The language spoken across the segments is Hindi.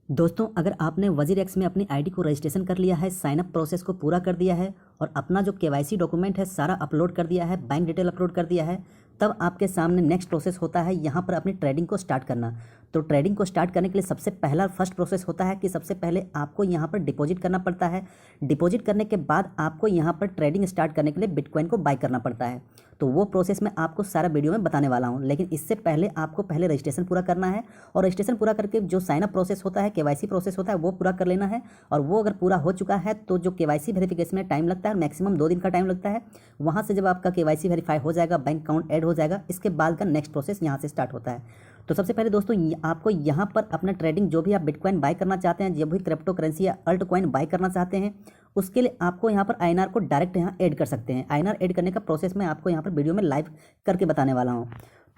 दोस्तों, अगर आपने वजीरेक्स में अपनी आईडी को रजिस्ट्रेशन कर लिया है, साइन अप प्रोसेस को पूरा कर दिया है और अपना जो केवाईसी डॉक्यूमेंट है सारा अपलोड कर दिया है, बैंक डिटेल अपलोड कर दिया है, तब आपके सामने नेक्स्ट प्रोसेस होता है यहाँ पर अपनी ट्रेडिंग को स्टार्ट करना। तो ट्रेडिंग को स्टार्ट करने के लिए सबसे पहला फर्स्ट प्रोसेस होता है कि सबसे पहले आपको यहाँ पर डिपॉजिट करना पड़ता है। डिपॉजिट करने के बाद आपको यहाँ पर ट्रेडिंग स्टार्ट करने के लिए बिटकॉइन को बाय करना पड़ता है। तो वो प्रोसेस मैं आपको सारा वीडियो में बताने वाला हूँ, लेकिन इससे पहले आपको पहले रजिस्ट्रेशन पूरा करना है और रजिस्ट्रेशन पूरा करके जो साइन अप प्रोसेस होता है, केवाईसी प्रोसेस होता है, वो पूरा कर लेना है। और वो अगर पूरा हो चुका है तो जो केवाईसी वेरिफिकेशन में टाइम लगता है, मैक्सिमम 2 दिन का टाइम लगता है। वहाँ से जब आपका केवाईसी वेरीफाई हो जाएगा, बैंक अकाउंट ऐड हो जाएगा, इसके बाद का नेक्स्ट प्रोसेस यहाँ से स्टार्ट होता है। तो सबसे पहले दोस्तों आपको यहाँ पर अपना ट्रेडिंग जो भी आप बिटकॉइन बाय करना चाहते हैं, जो भी क्रिप्टो करेंसी या अल्ट कॉइन बाय करना चाहते हैं, उसके लिए आपको यहाँ पर आईएनआर को डायरेक्ट यहाँ ऐड कर सकते हैं। आईएनआर ऐड करने का प्रोसेस मैं आपको यहाँ पर वीडियो में लाइव करके बताने वाला हूँ।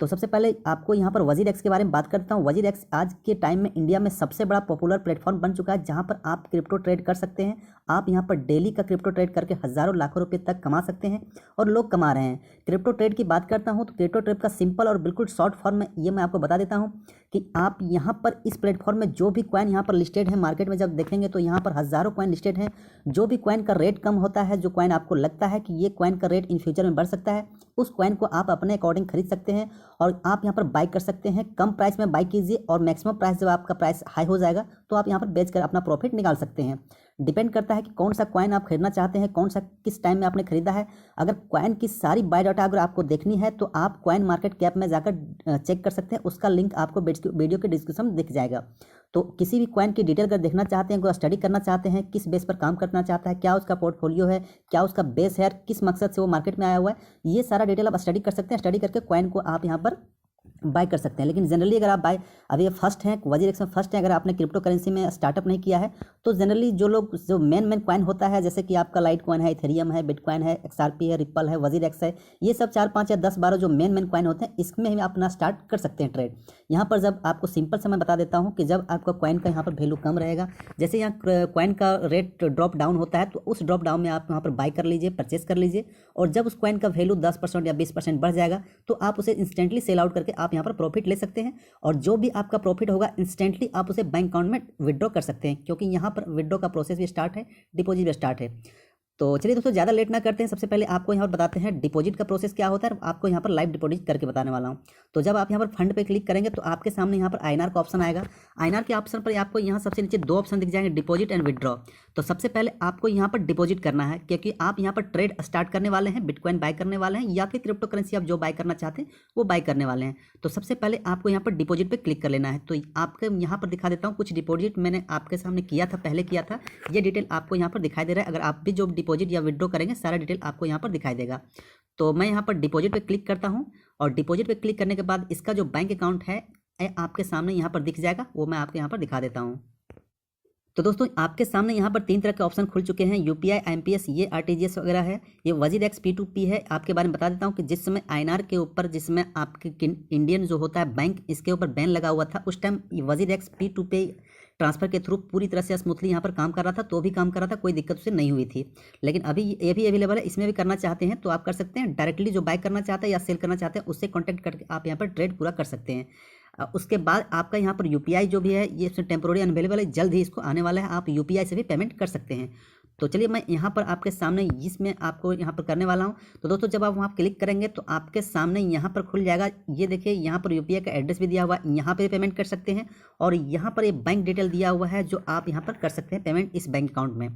तो सबसे पहले आपको यहाँ पर वजीरेक्स के बारे में बात करता हूँ। वजीरेक्स आज के टाइम में इंडिया में सबसे बड़ा पॉपुलर प्लेटफॉर्म बन चुका है, जहाँ पर आप क्रिप्टो ट्रेड कर सकते हैं। आप यहाँ पर डेली का क्रिप्टो ट्रेड करके हज़ारों लाखों रुपए तक कमा सकते हैं और लोग कमा रहे हैं। क्रिप्टो ट्रेड की बात करता हूँ तो क्रिप्टो ट्रेड का सिंपल और बिल्कुल शॉर्ट फॉर्म में ये मैं आपको बता देता हूँ कि आप यहाँ पर इस प्लेटफॉर्म में जो भी कॉइन यहाँ पर लिस्टेड है, मार्केट में जब देखेंगे तो यहाँ पर हज़ारों कॉइन लिस्टेड हैं। जो भी कॉइन का रेट कम होता है, जो कॉइन आपको लगता है कि ये कॉइन का रेट इन फ्यूचर में बढ़ सकता है, उस कॉइन को आप अपने अकॉर्डिंग खरीद सकते हैं और आप यहाँ पर बाई कर सकते हैं। कम प्राइस में बाई कीजिए और मैक्सिमम प्राइस जब आपका प्राइस हाई हो जाएगा तो आप यहाँ पर बेचकर अपना प्रॉफिट निकाल सकते हैं। डिपेंड करता है कि कौन सा कॉइन आप खरीदना चाहते हैं, कौन सा किस टाइम में आपने खरीदा है। अगर कॉइन की सारी बायोडाटा अगर आपको देखनी है तो आप कॉइन मार्केट कैप में जाकर चेक कर सकते हैं। उसका लिंक आपको वीडियो के डिस्क्रिप्शन में दिख जाएगा। तो किसी भी कॉइन की डिटेल अगर देखना चाहते हैं, कोई स्टडी करना चाहते हैं, किस बेस पर काम करना चाहता है, क्या उसका पोर्टफोलियो है, क्या उसका बेस है, किस मकसद से वो मार्केट में आया हुआ है, ये सारा डिटेल आप स्टडी कर सकते हैं। स्टडी करके कॉइन को आप यहाँ पर बाय कर सकते हैं। लेकिन जनरली अगर आप बाय अभी फर्स्ट हैं, वजीरेक्स में फर्स्ट है, अगर आपने क्रिप्टो करेंसी में स्टार्टअप नहीं किया है तो जनरली जो लोग जो मेन कॉइन होता है, जैसे कि आपका लाइट कॉइन है, इथेरियम है, बिटकॉइन है, एक्सआरपी है, रिपल है, वजीरेक्स है, ये सब 4 5 या 10 12 जो मेन कॉइन होते हैं, इसमें ही आप अपना स्टार्ट कर सकते हैं ट्रेड। यहाँ पर जब आपको सिंपल से मैं बता देता हूँ कि जब आपका कॉइन का यहाँ पर वैल्यू कम रहेगा, जैसे यहाँ कॉइन का रेट ड्रॉप डाउन होता है, तो उस ड्रॉप डाउन में आप यहाँ पर बाय कर लीजिए, परचेस कर लीजिए। और जब उस कॉइन का वैल्यू 10% या 20% बढ़ जाएगा तो आप उसे इंस्टेंटली सेल आउट करके आप यहाँ पर प्रॉफिट ले सकते हैं। और जो भी आपका प्रॉफिट होगा इंस्टेंटली आप उसे बैंक अकाउंट में विड्रॉ कर सकते हैं, क्योंकि यहाँ पर विड्रॉ का प्रोसेस भी स्टार्ट है, डिपॉजिट भी स्टार्ट है। तो चलिए दोस्तों, ज़्यादा लेट ना करते हैं, सबसे पहले आपको यहाँ पर बताते हैं डिपॉजिट का प्रोसेस क्या होता है। आपको यहाँ पर लाइव डिपॉजिट करके बताने वाला हूँ। तो जब आप यहाँ पर फंड पे क्लिक करेंगे तो आपके सामने यहाँ पर आईएनआर का ऑप्शन आएगा। आईएनआर के ऑप्शन पर आपको यहाँ सबसे नीचे 2 ऑप्शन दिख जाएंगे, डिपॉजिट एंड विड्रॉ। तो सबसे पहले आपको यहाँ पर डिपॉजिट करना है, क्योंकि आप यहाँ पर ट्रेड स्टार्ट करने वाले हैं, बिटकॉइन बाय करने वाले हैं या फिर क्रिप्टो करेंसी आप जो बाय करना चाहते हैं वो बाय करने वाले हैं। तो सबसे पहले आपको यहाँ पर डिपॉजिट पे क्लिक कर लेना है। तो आपके यहाँ पर दिखा देता हूँ कुछ डिपॉजिट मैंने आपके सामने किया था, पहले किया था, ये डिटेल आपको यहाँ पर दिखाई दे रहा है। अगर आप भी जो डिपॉजिट या विड्रॉ करेंगे सारा डिटेल आपको यहाँ पर दिखाई देगा। तो मैं यहाँ पर डिपॉजिट पे क्लिक करता हूँ और डिपॉजिट पे क्लिक करने के बाद इसका जो बैंक अकाउंट है आपके सामने यहाँ पर दिख जाएगा, वो मैं आपके यहाँ पर दिखा देता हूँ। तो दोस्तों आपके सामने यहाँ पर 3 तरह के ऑप्शन खुल चुके हैं, यूपीआई, आईएमपीएस, ये आरटीजीएस वगैरह है। ये वजीरेक्स P2P है। आपके बारे में बता देता हूँ कि जिस समय आईएनआर के ऊपर, जिसमें आपके इंडियन जो होता है बैंक, इसके ऊपर बैन लगा हुआ था, उस टाइम वजीरेक्स P2P ट्रांसफर के थ्रू पूरी तरह से स्मूथली यहाँ पर काम कर रहा था, तो भी काम कर रहा था, कोई दिक्कत उसे नहीं हुई थी। लेकिन अभी ये भी अवेलेबल है, इसमें भी करना चाहते हैं तो आप कर सकते हैं। डायरेक्टली जो बाय करना चाहते हैं या सेल करना चाहते हैं उससे कॉन्टैक्ट करके आप यहाँ पर ट्रेड पूरा कर सकते हैं। उसके बाद आपका यहाँ पर यूपीआई जो भी है ये टेम्पोररी अनअवेलेबल है, जल्द ही इसको आने वाला है, आप यूपीआई से भी पेमेंट कर सकते हैं। तो चलिए मैं यहाँ पर आपके सामने इसमें आपको यहाँ पर करने वाला हूँ। तो दोस्तों जब आप वहाँ क्लिक करेंगे तो आपके सामने यहाँ पर खुल जाएगा, ये देखिए यहाँ पर यूपीआई का एड्रेस भी दिया हुआ है, यहाँ पे पेमेंट कर सकते हैं। और यहाँ पर ये बैंक डिटेल दिया हुआ है जो आप यहाँ पर कर सकते हैं पेमेंट इस बैंक अकाउंट में।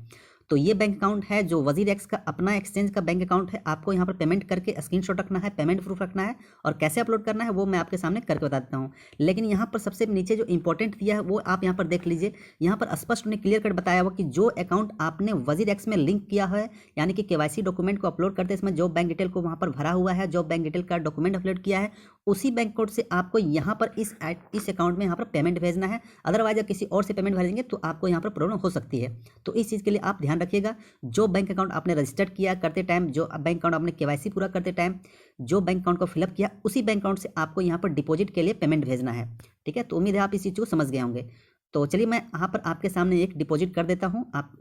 तो ये बैंक अकाउंट है जो वजीरेक्स का अपना एक्सचेंज का बैंक अकाउंट है। आपको यहाँ पर पेमेंट करके स्क्रीनशॉट रखना है, पेमेंट प्रूफ रखना है, और कैसे अपलोड करना है वो मैं आपके सामने करके बता देता हूँ। लेकिन यहाँ पर सबसे नीचे जो इंपॉर्टेंट दिया है वो आप यहाँ पर देख लीजिए। यहाँ पर स्पष्ट उन्हें क्लियर कट बताया हुआ कि जो अकाउंट आपने वजीरेक्स में लिंक किया है, यानी कि केवाईसी डॉक्यूमेंट को अपलोड करते इसमें जो बैंक डिटेल को वहाँ पर भरा हुआ है, जो बैंक डिटेल का डॉक्यूमेंट अपलोड किया है, उसी बैंक कोड से आपको यहाँ पर इस अकाउंट में यहाँ पर पेमेंट भेजना है। अदरवाइज अगर किसी और से पेमेंट भेजेंगे तो आपको यहाँ पर प्रॉब्लम हो सकती है। तो इस चीज़ के लिए आप ध्यान रखिएगा। जो बैंक अकाउंट आपने रजिस्टर्ड किया करते टाइम, जो बैंक अकाउंट आपने केवाईसी पूरा करते टाइम जो बैंक अकाउंट को फिलअप किया, उसी बैंक अकाउंट से आपको यहाँ पर डिपॉजिट के लिए पेमेंट भेजना है। ठीक है, तो उम्मीद है आप इस चीज़ को समझ गए होंगे। तो चलिए मैं यहाँ पर आपके सामने एक डिपॉजिट कर देता हूँ। आप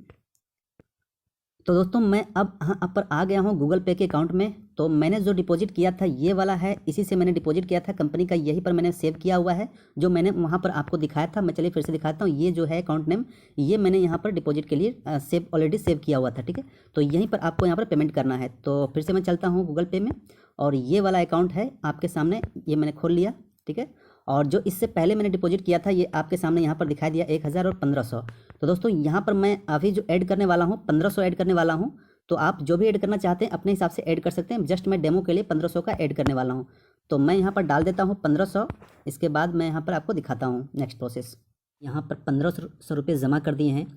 तो दोस्तों मैं अब यहाँ पर आ गया हूँ गूगल पे के अकाउंट में। तो मैंने जो डिपॉजिट किया था ये वाला है, इसी से मैंने डिपॉजिट किया था कंपनी का, यहीं पर मैंने सेव किया हुआ है जो मैंने वहाँ पर आपको दिखाया था। मैं चलिए फिर से दिखाता हूँ। ये जो है अकाउंट नेम, ये मैंने यहाँ पर डिपॉजिट के लिए ऑलरेडी सेव किया हुआ था, ठीक है। तो यहीं पर आपको यहाँ पर पेमेंट करना है। तो फिर से मैं चलता हूँ गूगल पे में, और ये वाला अकाउंट है आपके सामने, ये मैंने खोल लिया, ठीक है। और जो इससे पहले मैंने डिपॉजिट किया था ये आपके सामने यहाँ पर दिखाई दिया 1000 और 1500। तो दोस्तों यहाँ पर मैं अभी जो ऐड करने वाला हूँ 1500 ऐड करने वाला हूँ। तो आप जो भी ऐड करना चाहते हैं अपने हिसाब से ऐड कर सकते हैं। जस्ट मैं डेमो के लिए 1500 का ऐड करने वाला हूँ। तो मैं यहाँ पर डाल देता हूँ 1500। इसके बाद मैं यहाँ पर आपको दिखाता हूँ नेक्स्ट प्रोसेस। यहाँ पर 1500 रुपये जमा कर दिए हैं,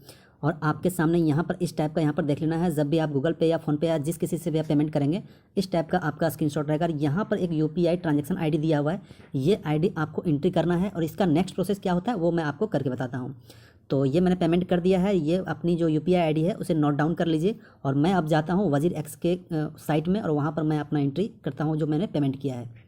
और आपके सामने यहाँ पर इस टाइप का यहाँ पर देख लेना है। जब भी आप गूगल पे या फ़ोनपे या जिस किसी से भी आप पेमेंट करेंगे, इस टाइप का आपका स्क्रीनशॉट रहेगा। यहाँ पर एक यूपीआई ट्रांजैक्शन आईडी दिया हुआ है, ये आईडी आपको एंट्री करना है, और इसका नेक्स्ट प्रोसेस क्या होता है वो मैं आपको करके बताता हूँ। तो ये मैंने पेमेंट कर दिया है। ये अपनी जो यूपीआई आईडी है उसे नोट डाउन कर लीजिए, और मैं अब जाता हूँ वजीर एक्स के साइट में, और वहाँ पर मैं अपना एंट्री करता हूँ जो मैंने पेमेंट किया है।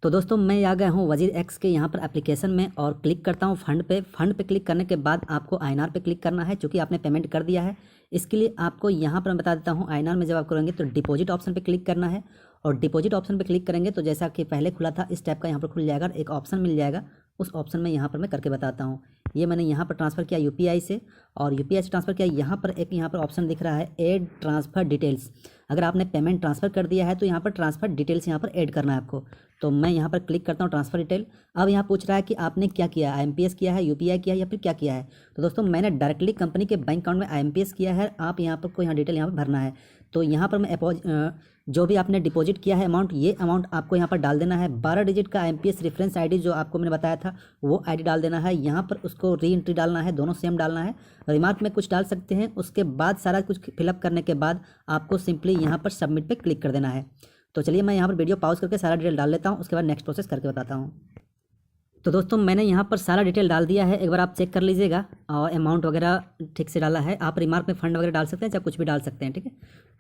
तो दोस्तों मैं आ गया हूँ वजीर एक्स के यहाँ पर एप्लीकेशन में, और क्लिक करता हूँ फंड पे। फंड पे क्लिक करने के बाद आपको आईएनआर पे क्लिक करना है, क्योंकि आपने पेमेंट कर दिया है। इसके लिए आपको यहाँ पर मैं बता देता हूँ, आईएनआर में जब आप करेंगे तो डिपॉजिट ऑप्शन पे क्लिक करना है, और डिपॉजिट ऑप्शन पे क्लिक करेंगे तो जैसा कि पहले खुला था इस टाइप का यहाँ पर खुल जाएगा, एक ऑप्शन मिल जाएगा। उस ऑप्शन में यहाँ पर मैं करके बताता हूँ। ये मैंने यहाँ पर ट्रांसफ़र किया यूपीआई से, और यूपीआई से ट्रांसफ़र किया। यहाँ पर एक यहाँ पर ऑप्शन दिख रहा है ऐड ट्रांसफ़र डिटेल्स। अगर आपने पेमेंट ट्रांसफ़र कर दिया है तो यहाँ पर ट्रांसफ़र डिटेल्स यहाँ पर ऐड करना है आपको। तो मैं यहाँ पर क्लिक करता हूँ ट्रांसफ़र डिटेल। अब यहाँ पूछ रहा है कि आपने क्या किया है, आईएमपीएस किया है, यूपीआई किया है, या फिर क्या किया है। तो दोस्तों मैंने डायरेक्टली कंपनी के बैंक अकाउंट में आईएमपीएस किया है। आप यहाँ पर कोई यहाँ डिटेल यहाँ पर भरना है। तो यहाँ पर मैं जो भी आपने डिपॉजिट किया है अमाउंट, ये अमाउंट आपको यहाँ पर डाल देना है। 12 डिजिट का आईएमपीएस रेफरेंस आईडी जो आपको मैंने बताया था वो आईडी डाल देना है। यहाँ पर उसको री एंट्री डालना है, दोनों सेम डालना है। रिमार्क में कुछ डाल सकते हैं। उसके बाद सारा कुछ फिलअप करने के बाद आपको सिंपली यहाँ पर सबमिट पे क्लिक कर देना है। तो चलिए मैं यहाँ पर वीडियो पॉज करके सारा डिटेल डाल लेता हूँ, उसके बाद नेक्स्ट प्रोसेस करके बताता हूँ। तो दोस्तों मैंने यहाँ पर सारा डिटेल डाल दिया है, एक बार आप चेक कर लीजिएगा, और अमाउंट वगैरह ठीक से डाला है। आप रिमार्क में फ़ंड वगैरह डाल सकते हैं, चाहे कुछ भी डाल सकते हैं, ठीक है।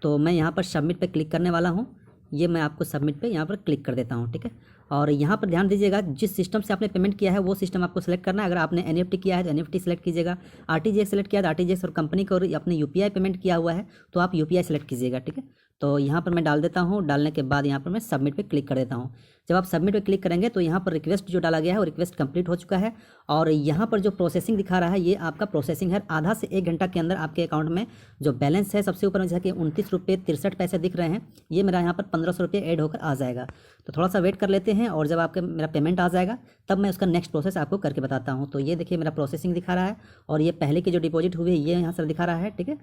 तो मैं यहाँ पर सबमिट पे क्लिक करने वाला हूँ। ये मैं आपको सबमिट पे यहाँ पर क्लिक कर देता हूँ, ठीक है। और यहाँ पर ध्यान दीजिएगा, जिस सिस्टम से आपने पेमेंट किया है वो सिस्टम आपको सेलेक्ट करना है। अगर आपने एनईएफटी किया है तो एनईएफटी सेलेक्ट कीजिएगा, आरटीजीएस सेलेक्ट किया है तो आरटीजीएस, और कंपनी को अपने यूपीआई पेमेंट किया हुआ है तो आप यूपीआई सेलेक्ट कीजिएगा, ठीक है। तो यहाँ पर मैं डाल देता हूँ। डालने के बाद यहाँ पर मैं सबमिट पे क्लिक कर देता हूँ। जब आप सबमिट पे क्लिक करेंगे तो यहाँ पर रिक्वेस्ट जो डाला गया है वो रिक्वेस्ट कंप्लीट हो चुका है, और यहाँ पर जो प्रोसेसिंग दिखा रहा है ये आपका प्रोसेसिंग है। आधा से 1 घंटा के अंदर आपके अकाउंट में जो बैलेंस है सबसे ऊपर में जैसे कि 29 रुपये 63 पैसे दिख रहे हैं, ये मेरा यहाँ पर 1500 रुपये ऐड होकर आ जाएगा। तो थोड़ा सा वेट कर लेते हैं, और जब आपके मेरा पेमेंट आ जाएगा तब मैं उसका नेक्स्ट प्रोसेस आपको करके बताता हूँ। तो ये देखिए मेरा प्रोसेसिंग दिखा रहा है, और ये पहले की जो डिपॉजिट हुई है ये यहाँ सर दिखा रहा है, ठीक है।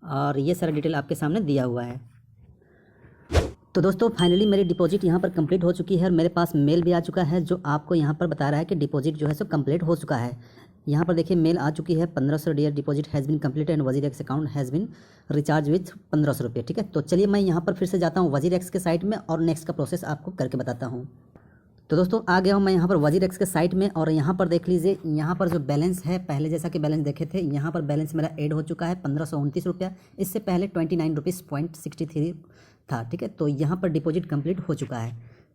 और ये सारा डिटेल आपके सामने दिया हुआ है। तो दोस्तों फाइनली मेरी डिपॉजिट यहाँ पर कंप्लीट हो चुकी है, और मेरे पास मेल भी आ चुका है जो आपको यहाँ पर बता रहा है कि डिपॉजिट जो है सो कंप्लीट हो चुका है। यहाँ पर देखिए मेल आ चुकी है, 1500 dear deposit has been complete and WazirX account has been recharge with 1500 रुपये, ठीक है। तो चलिए मैं यहाँ पर फिर से जाता हूँ वजीर एक्स के साइट में, और नेक्स्ट का प्रोसेस आपको करके बताता हूँ। तो दोस्तों आ गया हूँ मैं यहाँ पर वजीर एक्स के साइट में, और यहाँ पर देख लीजिए, यहाँ पर जो बैलेंस है पहले जैसा कि बैलेंस देखे थे, यहाँ पर बैलेंस मेरा ऐड हो चुका है 1529 रुपया। इससे पहले 29 रुपीज़ 0.63 था, ठीक है। तो यहाँ पर डिपॉजिट कंप्लीट हो चुका है।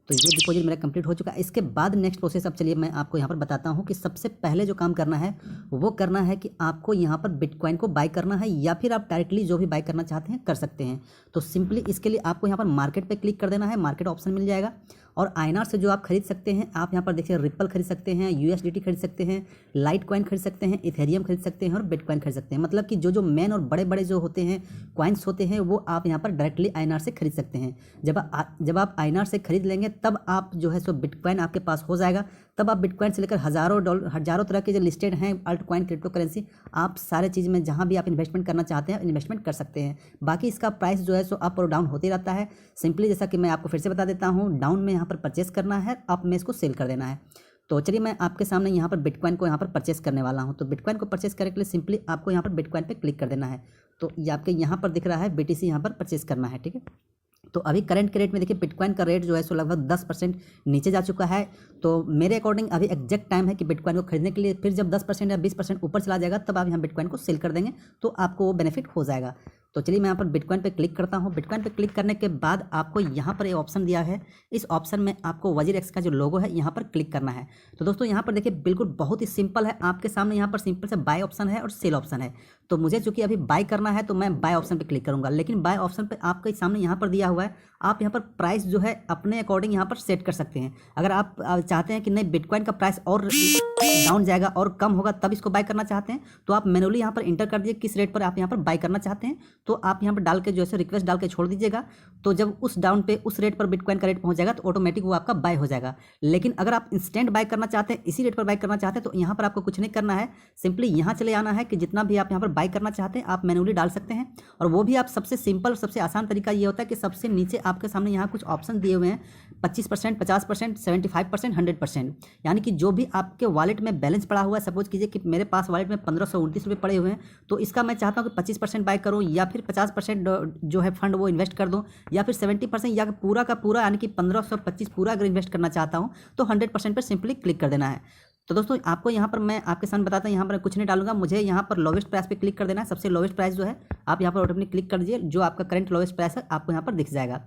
तो ये डिपॉजिट मेरा कंप्लीट हो चुका है। इसके बाद नेक्स्ट प्रोसेस अब चलिए मैं आपको यहाँ पर बताता हूँ कि सबसे पहले जो काम करना है वो करना है कि आपको यहाँ पर बिटकॉइन को बाय करना है, या फिर आप डायरेक्टली जो भी बाय करना चाहते हैं कर सकते हैं। तो सिंपली इसके लिए आपको यहाँ पर मार्केट पे क्लिक कर देना है, मार्केट ऑप्शन मिल जाएगा, और आईएनआर से जो आप खरीद सकते हैं, आप यहाँ पर देखिए रिपल खरीद सकते हैं, यूएसडीटी खरीद सकते हैं, लाइट कॉइन खरीद सकते हैं, इथेरियम खरीद सकते हैं, और बिटकॉइन खरीद सकते हैं। मतलब कि जो मेन और बड़े बड़े जो होते हैं कॉइन्स होते हैं वो आप यहाँ पर डायरेक्टली आईएनआर से खरीद सकते हैं। जब आप आईएनआर से खरीद लेंगे तब आप जो है सो बिटकॉइन आपके पास हो जाएगा। तब आप बिटकॉइन से लेकर हज़ारों तरह के जो लिस्टेड हैं अल्ट कॉइन, क्रिप्टो करेंसी, आप सारे चीज़ में जहाँ भी आप इन्वेस्टमेंट करना चाहते हैं इन्वेस्टमेंट कर सकते हैं। बाकी इसका प्राइस जो है सो अप और डाउन होते रहता है। सिंपली जैसा कि मैं आपको फिर से बता देता हूँ, डाउन में यहाँ पर परचेस करना है, अप में इसको सेल कर देना है। तो चलिए मैं आपके सामने यहाँ पर बिटकॉइन को यहाँ पर परचेस करने वाला हूँ। तो बिटकॉइन को परचेस करने के लिए सिंपली आपको यहाँ पर बिटकॉइन पे क्लिक कर देना है। तो ये आपके यहाँ पर दिख रहा है BTC, यहाँ पर परचेस करना है, ठीक है। तो अभी करंट के रेट में देखिए बिटकॉइन का रेट जो है सो लगभग 10% नीचे जा चुका है। तो मेरे अकॉर्डिंग अभी एग्जैक्ट टाइम है कि बिटकॉइन को खरीदने के लिए। फिर जब 10% या 20% ऊपर चला जाएगा तब आप यहाँ बिटकॉइन को सेल कर देंगे तो आपको वो बेनिफिट हो जाएगा। तो चलिए मैं यहाँ पर बिटकॉइन पे क्लिक करता हूँ। बिटकॉइन पे क्लिक करने के बाद आपको यहाँ पर एक ऑप्शन दिया है, इस ऑप्शन में आपको WazirX का जो लोगो है यहाँ पर क्लिक करना है। तो दोस्तों यहाँ पर देखिए बिल्कुल बहुत ही सिंपल है, आपके सामने यहाँ पर सिंपल से बाय ऑप्शन है और सेल ऑप्शन है। तो मुझे चूंकि अभी बाय करना है तो मैं बाय ऑप्शन पे क्लिक करूंगा, लेकिन बाय ऑप्शन पे आपके सामने यहाँ पर दिया हुआ है, आप यहाँ पर प्राइस जो है अपने अकॉर्डिंग यहाँ पर सेट कर सकते हैं। अगर आप चाहते हैं कि नहीं बिटकॉइन का प्राइस और डाउन जाएगा और कम होगा तब इसको बाय करना चाहते हैं, तो आप मैनुअली यहाँ पर इंटर कर दीजिए किस रेट पर आप यहाँ पर बाय करना चाहते हैं। तो आप यहाँ पर डाल के जो है रिक्वेस्ट डाल के छोड़ दीजिएगा। तो जब उस डाउन पे उस रेट पर बिटकॉइन का रेट पहुंच जाएगा तो ऑटोमेटिक वो आपका बाय हो जाएगा। लेकिन अगर आप इंस्टेंट बाय करना चाहते हैं, इसी रेट पर बाय करना चाहते हैं, तो यहाँ पर आपको कुछ नहीं करना है, सिंपली यहाँ चले आना है कि जितना भी आप यहाँ पर बाय करना चाहते हैं आप मैनुअली डाल सकते हैं। और वो भी आप सबसे सिंपल सबसे आसान तरीका ये होता है कि सबसे नीचे आपके सामने यहाँ कुछ ऑप्शन दिए हुए हैं 25%, 50%, 75%, 100%, यानी कि जो भी आपके वॉलेट में बैलेंस पड़ा हुआ है। सपोज कीजिए कि मेरे पास वॉलेट में 1529 रुपये पड़े हुए हैं, तो इसका मैं चाहता हूँ कि 25% बाय करूँ या फिर 50% जो है फंड वो इन्वेस्ट कर दूँ, या फिर 70% या पूरा का पूरा यानी कि 1525 पूरा अगर इन्वेस्ट करना चाहता हूँ तो 100% पर सिंपली क्लिक कर देना है। तो दोस्तों आपको यहाँ पर मैं आपके सामने बताता हूँ, यहाँ पर कुछ नहीं डालूंगा, मुझे यहाँ पर लोवेस्ट प्राइस पे क्लिक कर देना है। सबसे लोवेस्ट प्राइस जो है आप यहाँ पर ऑटोमेटिक क्लिक कर दीजिए, जो आपका करंट लोवेस्ट प्राइस है आपको यहाँ पर दिख जाएगा।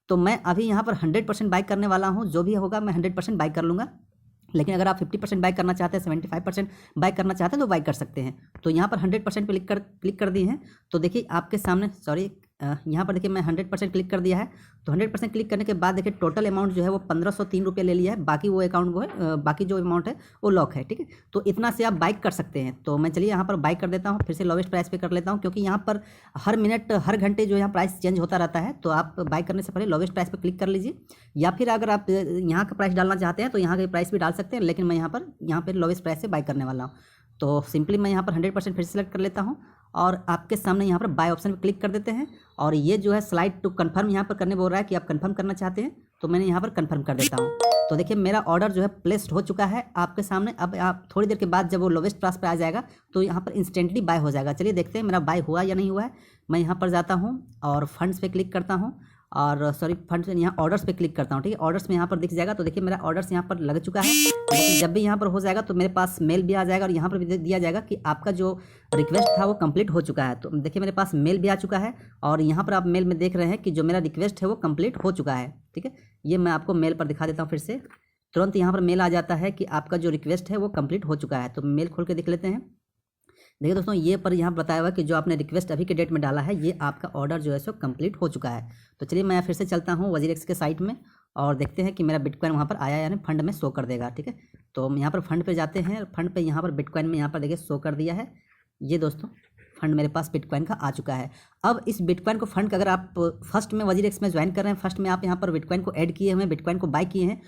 तो मैं अभी यहाँ पर 100% बाय करने वाला हूँ, जो भी होगा मैं 100% बाय कर लूँगा। लेकिन अगर आप 50% बाय करना चाहते हैं, 75% बाय करना चाहते हैं तो बाय कर सकते हैं। तो यहाँ पर 100% पे क्लिक कर दिए हैं। तो देखिए आपके सामने यहाँ पर देखिए मैं 100% क्लिक कर दिया है। तो 100% क्लिक करने के बाद देखिए टोटल अमाउंट जो है वो 1503 रुपये ले लिया है, बाकी वो अकाउंट वो है, बाकी जो अमाउंट है वो लॉक है, ठीक है। तो इतना से आप बाय कर सकते हैं। तो मैं चलिए यहाँ पर बाय कर देता हूँ, फिर से लोवेस्ट प्राइस पे कर लेता हूँ, क्योंकि यहाँ पर हर मिनट हर घंटे जो यहाँ प्राइस चेंज होता रहता है। तो आप बाय करने से पहले लोवेस्ट प्राइस पर क्लिक कर लीजिए, या फिर अगर आप यहाँ का प्राइस डालना चाहते हैं तो यहाँ का प्राइस भी डाल सकते हैं, लेकिन मैं यहाँ पर लोवेस्ट प्राइस से बाय करने वाला हूँ। तो सिंपली मैं यहाँ पर 100% फिर सेलेक्ट कर लेता हूँ और आपके सामने यहाँ पर बाय ऑप्शन पर क्लिक कर देते हैं। और ये जो है स्लाइड टू कंफर्म यहाँ पर करने बोल रहा है कि आप कंफर्म करना चाहते हैं, तो मैंने यहाँ पर कंफर्म कर देता हूँ। तो देखिए मेरा ऑर्डर जो है प्लेस्ड हो चुका है आपके सामने। अब आप थोड़ी देर के बाद जब वो लोवेस्ट प्राइस पे आ जाएगा तो यहाँ पर इंस्टेंटली बाय हो जाएगा। चलिए देखते हैं मेरा बाय हुआ या नहीं हुआ है। मैं यहाँ पर जाता हूँ और फंड्स पे क्लिक करता हूँ, और फंड्स में यहाँ ऑर्डर्स पे क्लिक करता हूँ, ठीक है। ऑर्डर्स में यहाँ पर दिख जाएगा। तो देखिए मेरा ऑर्डर्स यहाँ पर लग चुका है, लेकिन जब भी यहाँ पर हो जाएगा तो मेरे पास मेल भी आ जाएगा और यहाँ पर भी दिया जाएगा कि आपका जो रिक्वेस्ट था वो कंप्लीट हो चुका है। तो देखिए मेरे पास मेल भी आ चुका है और यहाँ पर आप मेल में देख रहे हैं कि जो मेरा रिक्वेस्ट है वो कंप्लीट हो चुका है, ठीक है। ये मैं आपको मेल पर दिखा देता हूँ, फिर से तुरंत यहाँ पर मेल आ जाता है कि आपका जो रिक्वेस्ट है वो कंप्लीट हो चुका है। तो मेल खोल के देख लेते हैं। देखिए दोस्तों ये पर यहाँ बताया हुआ कि जो आपने रिक्वेस्ट अभी के डेट में डाला है ये आपका ऑर्डर जो है सो कंप्लीट हो चुका है। तो चलिए मैं फिर से चलता हूँ WazirX के साइट में और देखते हैं कि मेरा बिटकॉइन वहाँ पर आया यानी फंड में शो कर देगा, ठीक है। तो हम यहाँ पर फंड पे जाते हैं, फंड पे यहाँ पर बिटकॉइन में यहाँ पर देखिए शो कर दिया है। ये दोस्तों फंड मेरे पास बिटकॉइन का आ चुका है। अब इस बिटकॉइन को फंड का अगर आप फर्स्ट में WazirX में ज्वाइन कर रहे हैं, फर्स्ट में आप यहाँ पर बिटकॉइन को ऐड किए हुए हैं, बिटकॉइन को बाय किए हैं,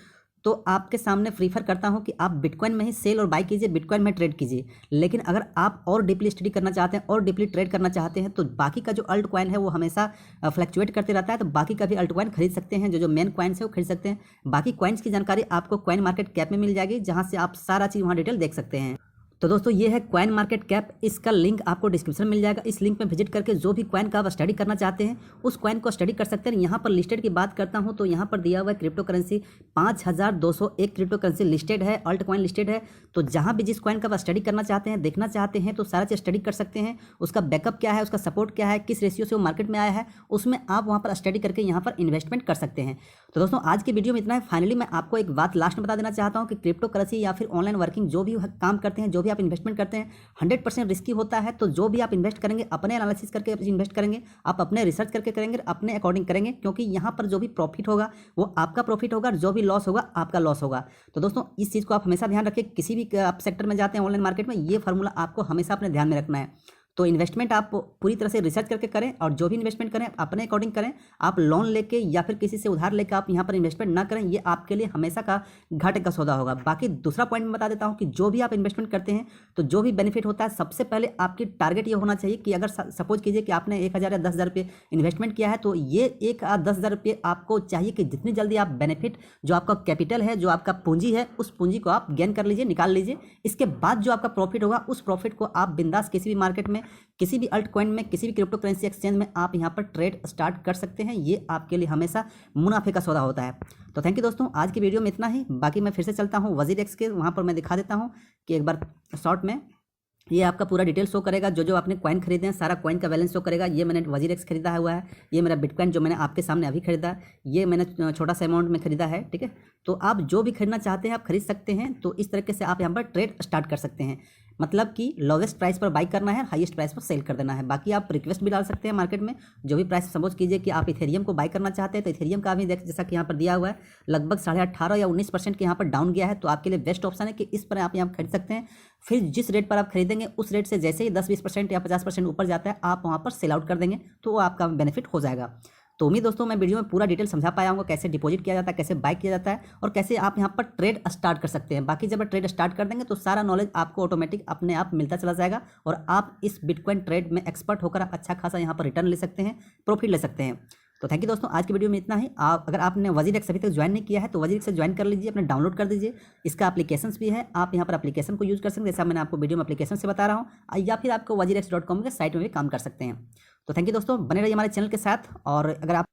तो आपके सामने प्रीफर करता हूं कि आप बिटकॉइन में ही सेल और बाय कीजिए, बिटकॉइन में ट्रेड कीजिए। लेकिन अगर आप और डीपली स्टडी करना चाहते हैं और डीपली ट्रेड करना चाहते हैं तो बाकी का जो अल्ट कॉइन है वो हमेशा फ्लक्चुएट करते रहता है, तो बाकी का भी अल्ट कॉइन खरीद सकते हैं। जो मेन कॉइन्स है वो खरीद सकते हैं। बाकी कॉइन्स की जानकारी आपको कॉइन मार्केट कैप में मिल जाएगी, जहाँ से आप सारा चीज़ वहाँ डिटेल देख सकते हैं। तो दोस्तों ये है कॉइन मार्केट कैप, इसका लिंक आपको डिस्क्रिप्शन में मिल जाएगा। इस लिंक में विजिट करके जो भी कॉइन का आप स्टडी करना चाहते हैं उस कॉइन को स्टडी कर सकते हैं। यहाँ पर लिस्टेड की बात करता हूँ तो यहाँ पर दिया हुआ है crypto currency 5201 crypto currency listed है, अल्ट कॉइन लिस्टेड है। तो जहाँ भी जिस कॉइन का आप स्टडी करना चाहते हैं, देखना चाहते हैं, तो सारा चीज़ स्टडी कर सकते हैं। उसका बैकअप क्या है, उसका सपोर्ट क्या है, किस रेशियो से वो मार्केट में आया है, उसमें आप वहाँ पर स्टडी करके यहाँ पर इन्वेस्टमेंट कर सकते हैं। तो दोस्तों आज की वीडियो में इतना है। फाइनली मैं आपको एक बात लास्ट में बता देना चाहता हूँ कि क्रिप्टो करेंसी या फिर ऑनलाइन वर्किंग जो भी काम करते हैं, जो भी आप इन्वेस्टमेंट करते हैं 100% रिस्की होता है। तो जो भी आप इन्वेस्ट करेंगे अपने एनालिसिस करके इन्वेस्ट करेंगे, आप अपने रिसर्च करके करेंगे, अपने अकॉर्डिंग करेंगे, क्योंकि यहाँ पर जो भी प्रॉफिट होगा वो आपका प्रॉफिट होगा और जो भी लॉस होगा आपका लॉस होगा। तो दोस्तों इस चीज़ को आप हमेशा ध्यान रखिए। किसी भी आप सेक्टर में जाते हैं ऑनलाइन मार्केट में, ये फार्मूला आपको हमेशा अपने ध्यान में रखना है। तो इन्वेस्टमेंट आप पूरी तरह से रिसर्च करके करें और जो भी इन्वेस्टमेंट करें अपने अकॉर्डिंग करें। आप लोन लेके या फिर किसी से उधार लेकर आप यहाँ पर इन्वेस्टमेंट ना करें, ये आपके लिए हमेशा का घाटे का सौदा होगा। बाकी दूसरा पॉइंट मैं बता देता हूँ कि जो भी आप इन्वेस्टमेंट करते हैं तो जो भी बेनिफिट होता है, सबसे पहले आपकी टारगेट ये होना चाहिए कि अगर सपोज कीजिए कि आपने 1000 या 10,000 रुपये इन्वेस्टमेंट किया है, तो ये 1 या 10,000 रुपये आपको चाहिए कि जितनी जल्दी आप बेनिफिट, जो आपका कैपिटल है, जो आपका पूंजी है, उस पूंजी को आप गेन कर लीजिए, निकाल लीजिए। इसके बाद जो आपका प्रॉफिट होगा उस प्रॉफिट को आप बिंदास किसी भी मार्केट में, किसी भी अल्ट कॉइन में, किसी भी क्रिप्टो करेंसी एक्सचेंज में आप यहाँ पर ट्रेड स्टार्ट कर सकते हैं। ये आपके लिए हमेशा मुनाफे का सौदा होता है। तो थैंक यू दोस्तों, आज की वीडियो में इतना ही। बाकी मैं फिर से चलता हूँ WazirX के, वहाँ पर मैं दिखा देता हूँ कि एक बार शॉर्ट में ये आपका पूरा डिटेल शो करेगा, जो जो आपने कॉइन खरीदे हैं सारा कॉइन का बैलेंस शो करेगा। ये मैंने वजीरेक्स खरीदा हुआ है, ये मेरा बिटकॉइन जो मैंने आपके सामने अभी खरीदा, ये मैंने छोटा सा अमाउंट में खरीदा है, ठीक है। तो आप जो भी खरीदना चाहते हैं आप खरीद सकते हैं। तो इस तरीके से आप यहाँ पर ट्रेड स्टार्ट कर सकते हैं, मतलब कि लोवेस्ट प्राइस पर बाई करना है, हाईएस्ट प्राइस पर सेल कर देना है। बाकी आप रिक्वेस्ट भी डाल सकते हैं मार्केट में, जो भी प्राइस सपोज कीजिए कि आप इथेरियम को बाई करना चाहते हैं तो इथेरियम का भी देख जैसा कि यहाँ पर दिया हुआ है लगभग 18.5 या 19% के यहाँ पर डाउन गया है। तो आपके लिए बेस्ट ऑप्शन है कि इस पर आप यहाँ खरीद सकते हैं। फिर जिस रेट पर आप खरीदेंगे उस रेट से जैसे ही 10-20% या 50% ऊपर जाता है आप वहाँ पर सेल आउट कर देंगे, तो वो आपका बेनिफिट हो जाएगा। तो उम्मीद दोस्तों मैं वीडियो में पूरा डिटेल समझा पाया हूँ कैसे डिपॉजिट किया जाता है, कैसे बाय किया जाता है और कैसे आप यहाँ पर ट्रेड स्टार्ट कर सकते हैं। बाकी जब आप ट्रेड स्टार्ट कर देंगे तो सारा नॉलेज आपको ऑटोमेटिक अपने आप मिलता चला जाएगा और आप इस बिटकॉइन ट्रेड में एक्सपर्ट होकर आप अच्छा खासा यहाँ पर रिटर्न ले सकते हैं, प्रॉफिट ले सकते हैं। तो थैंक यू दोस्तों, आज की वीडियो में इतना ही। अगर आपने वजीरेक्स अभी तक ज्वाइन नहीं किया है तो वजीरेक्स से ज्वाइन कर लीजिए, अपने डाउनलोड कर दीजिए। इसका एप्लीकेशंस भी है, आप यहाँ पर एप्लीकेशन को यूज़ कर सकते हैं जैसा मैंने आपको वीडियो में एप्लीकेशन से बता रहा हूँ, या फिर आपको wazirex.com के साइट में भी काम कर सकते हैं। तो थैंक यू दोस्तों, बने रहिए हमारे चैनल के साथ। और अगर आप